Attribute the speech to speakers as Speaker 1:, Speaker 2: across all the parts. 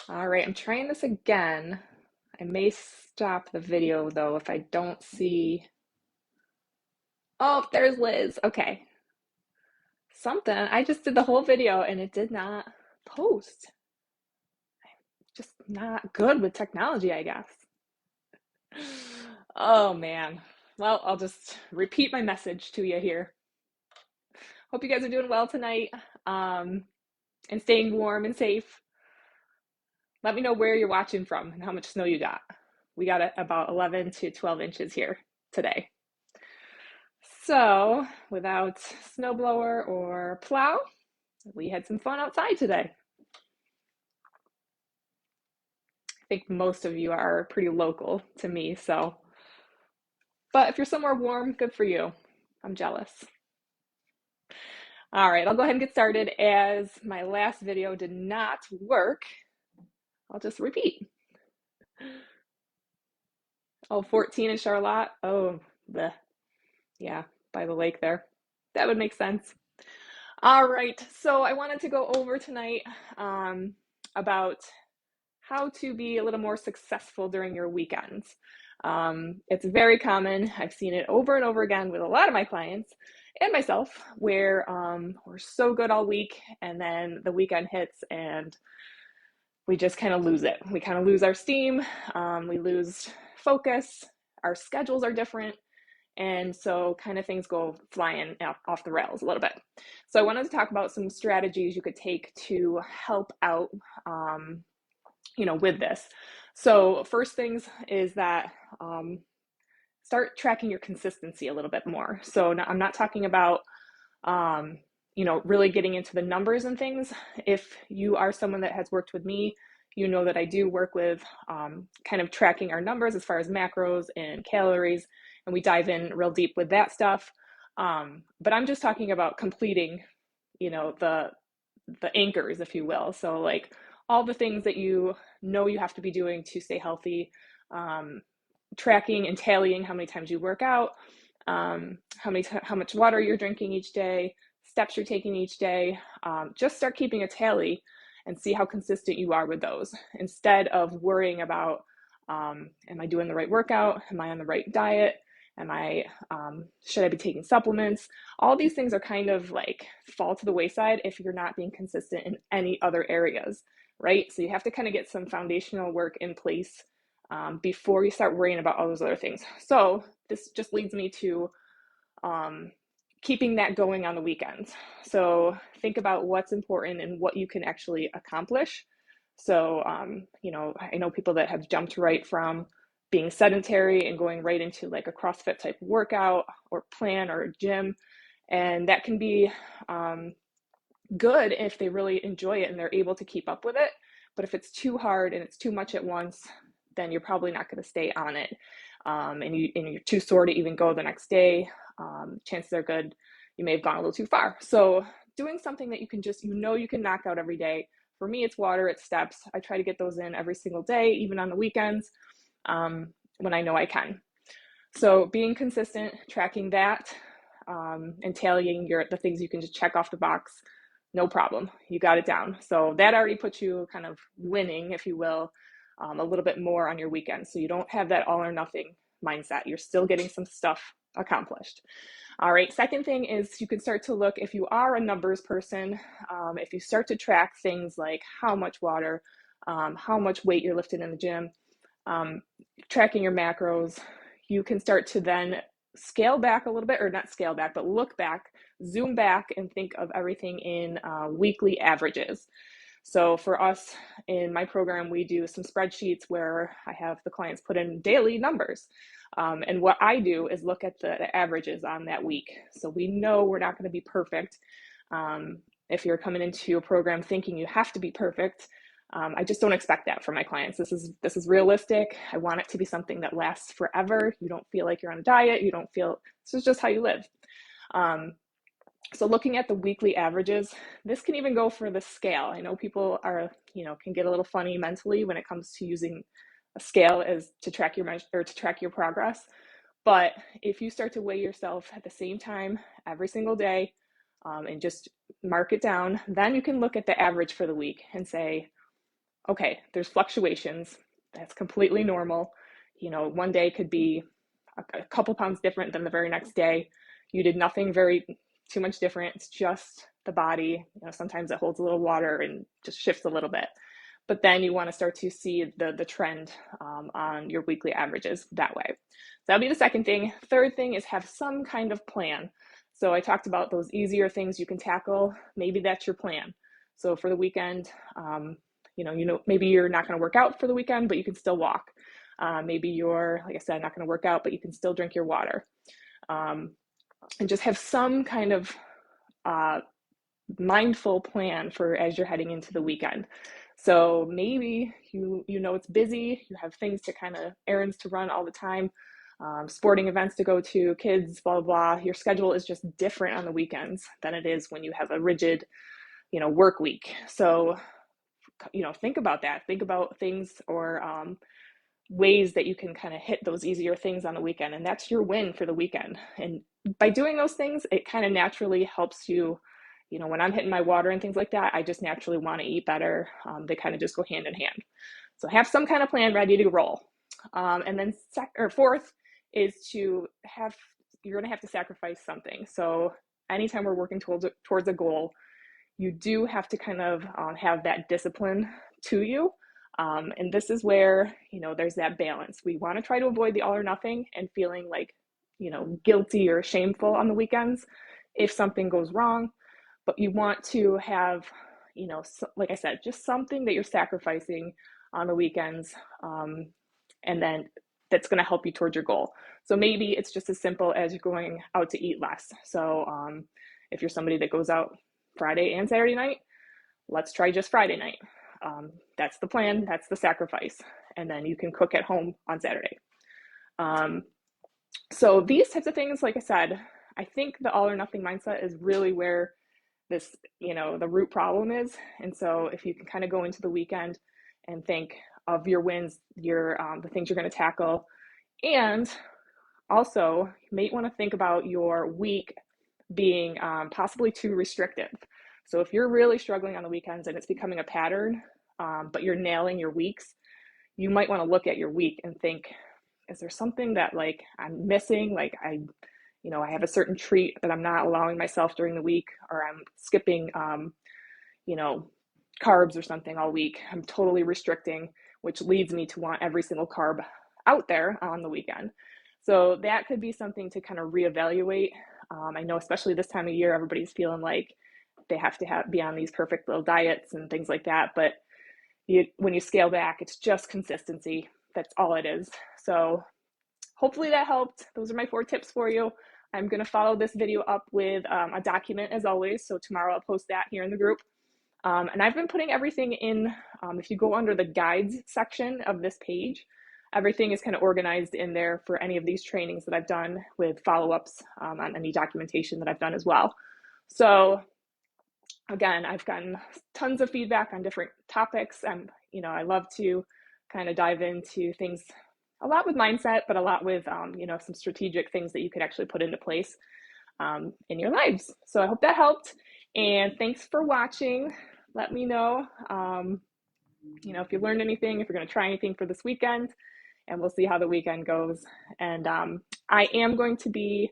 Speaker 1: All right, I'm trying this again. I may stop the video though if I don't see. Oh, there's Liz. Okay. Something. I just did the whole video and it did not post. Just not good with technology, I guess. Oh man. Well, I'll just repeat my message to you here. Hope you guys are doing well tonight, um, and staying warm and safe. Let me know where you're watching from and how much snow you got. We got about 11 to 12 inches here today. So, without snowblower or plow, we had some fun outside today. I think most of you are pretty local to me, so. But if you're somewhere warm, good for you. I'm jealous. All right, I'll go ahead and get started. As my last video did not work, I'll just repeat. Oh, 14 in Charlotte. Oh, yeah, by the lake there. That would make sense. All right, so I wanted to go over tonight about how to be a little more successful during your weekends. It's very common. I've seen it over and over again with a lot of my clients and myself, where we're so good all week and then the weekend hits and we just kind of lose it. We kind of lose our steam, we lose focus, our schedules are different. And so kind of things go flying off the rails a little bit. So I wanted to talk about some strategies you could take to help out with this. So first things is that start tracking your consistency a little bit more. So I'm not talking about really getting into the numbers and things. If you are someone that has worked with me, you know that I do work with kind of tracking our numbers as far as macros and calories, and we dive in real deep with that stuff. But I'm just talking about completing, the anchors, if you will. So like all the things that you know you have to be doing to stay healthy, um, tracking and tallying how many times you work out, how much water you're drinking each day, steps you're taking each day. Just start keeping a tally and see how consistent you are with those instead of worrying about am I doing the right workout? Am I on the right diet? Am I should I be taking supplements? All these things are kind of like fall to the wayside if you're not being consistent in any other areas, right? So you have to kind of get some foundational work in place before you start worrying about all those other things. So this just leads me to um, keeping that going on the weekends. So think about what's important and what you can actually accomplish. So, I know people that have jumped right from being sedentary and going right into like a CrossFit type workout or plan or gym. And that can be good if they really enjoy it and they're able to keep up with it. But if it's too hard and it's too much at once, then you're probably not going to stay on it. And you're too sore to even go the next day. Chances are good you may have gone a little too far. So doing something that you can just, you can knock out every day. For me, it's water, it's steps. I try to get those in every single day, even on the weekends when I know I can. So being consistent, tracking that, and tallying the things you can just check off the box, no problem. You got it down. So that already puts you kind of winning, if you will, a little bit more on your weekend. So you don't have that all or nothing mindset. You're still getting some stuff accomplished. All right. Second thing is you can start to look, if you are a numbers person, if you start to track things like how much water, how much weight you're lifting in the gym, tracking your macros, you can start to then scale back a little bit, or not scale back, but look back, zoom back, and think of everything in weekly averages. So for us in my program, we do some spreadsheets where I have the clients put in daily numbers. And what I do is look at the averages on that week. So we know we're not going to be perfect. If you're coming into a program thinking you have to be perfect, I just don't expect that from my clients. This is realistic. I want it to be something that lasts forever. You don't feel like you're on a diet. You don't feel, this is just how you live. So looking at the weekly averages, this can even go for the scale. I know people can get a little funny mentally when it comes to using a scale as to track your measure or to track your progress. But if you start to weigh yourself at the same time every single day, and just mark it down, then you can look at the average for the week and say, okay, there's fluctuations. That's completely normal. You know, one day could be a couple pounds different than the very next day. You did nothing very too much different. It's just the body. You know, sometimes it holds a little water and just shifts a little bit. But then you want to start to see the trend on your weekly averages that way. So that'll be the second thing. Third thing is have some kind of plan. So I talked about those easier things you can tackle. Maybe that's your plan. So for the weekend, maybe you're not going to work out for the weekend, but you can still walk. Maybe you're, like I said, not going to work out, but you can still drink your water. And just have some kind of mindful plan for as you're heading into the weekend. So maybe you know it's busy, you have things to kind of errands to run all the time, sporting events to go to, kids, blah, blah, blah. Your schedule is just different on the weekends than it is when you have a rigid, work week. So, think about that. Think about things or ways that you can kind of hit those easier things on the weekend. And that's your win for the weekend. And by doing those things, it kind of naturally helps you. When I'm hitting my water and things like that, I just naturally want to eat better. They kind of just go hand in hand. So have some kind of plan ready to roll. And then fourth is you're going to have to sacrifice something. So anytime we're working towards a goal, you do have to kind of have that discipline to you. And this is where, there's that balance. We want to try to avoid the all or nothing and feeling like, guilty or shameful on the weekends if something goes wrong. But you want to have, like I said, just something that you're sacrificing on the weekends. And then that's going to help you towards your goal. So maybe it's just as simple as you're going out to eat less. So if you're somebody that goes out Friday and Saturday night, let's try just Friday night. That's the plan. That's the sacrifice. And then you can cook at home on Saturday. So these types of things, like I said, I think the all or nothing mindset is really where this, the root problem is. And so if you can kind of go into the weekend and think of your wins, the things you're going to tackle, and also you may want to think about your week being possibly too restrictive. So if you're really struggling on the weekends and it's becoming a pattern, but you're nailing your weeks, you might want to look at your week and think, is there something that like I'm missing? Like I have a certain treat that I'm not allowing myself during the week, or I'm skipping, carbs or something all week. I'm totally restricting, which leads me to want every single carb out there on the weekend. So that could be something to kind of reevaluate. I know, especially this time of year, everybody's feeling like they have to be on these perfect little diets and things like that. But when you scale back, it's just consistency. That's all it is. So hopefully that helped. Those are my 4 tips for you. I'm going to follow this video up with a document as always. So tomorrow I'll post that here in the group. And I've been putting everything in, if you go under the guides section of this page, everything is kind of organized in there for any of these trainings that I've done with follow-ups on any documentation that I've done as well. So again, I've gotten tons of feedback on different topics. I love to kind of dive into things a lot with mindset, but a lot with, some strategic things that you could actually put into place in your lives. So I hope that helped. And thanks for watching. Let me know, if you learned anything, if you're going to try anything for this weekend, and we'll see how the weekend goes. And I am going to be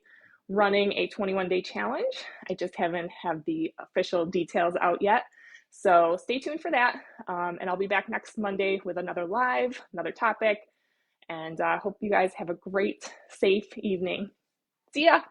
Speaker 1: running a 21-day challenge. I just haven't have the official details out yet. So stay tuned for that. And I'll be back next Monday with another topic. And I hope you guys have a great, safe evening. See ya.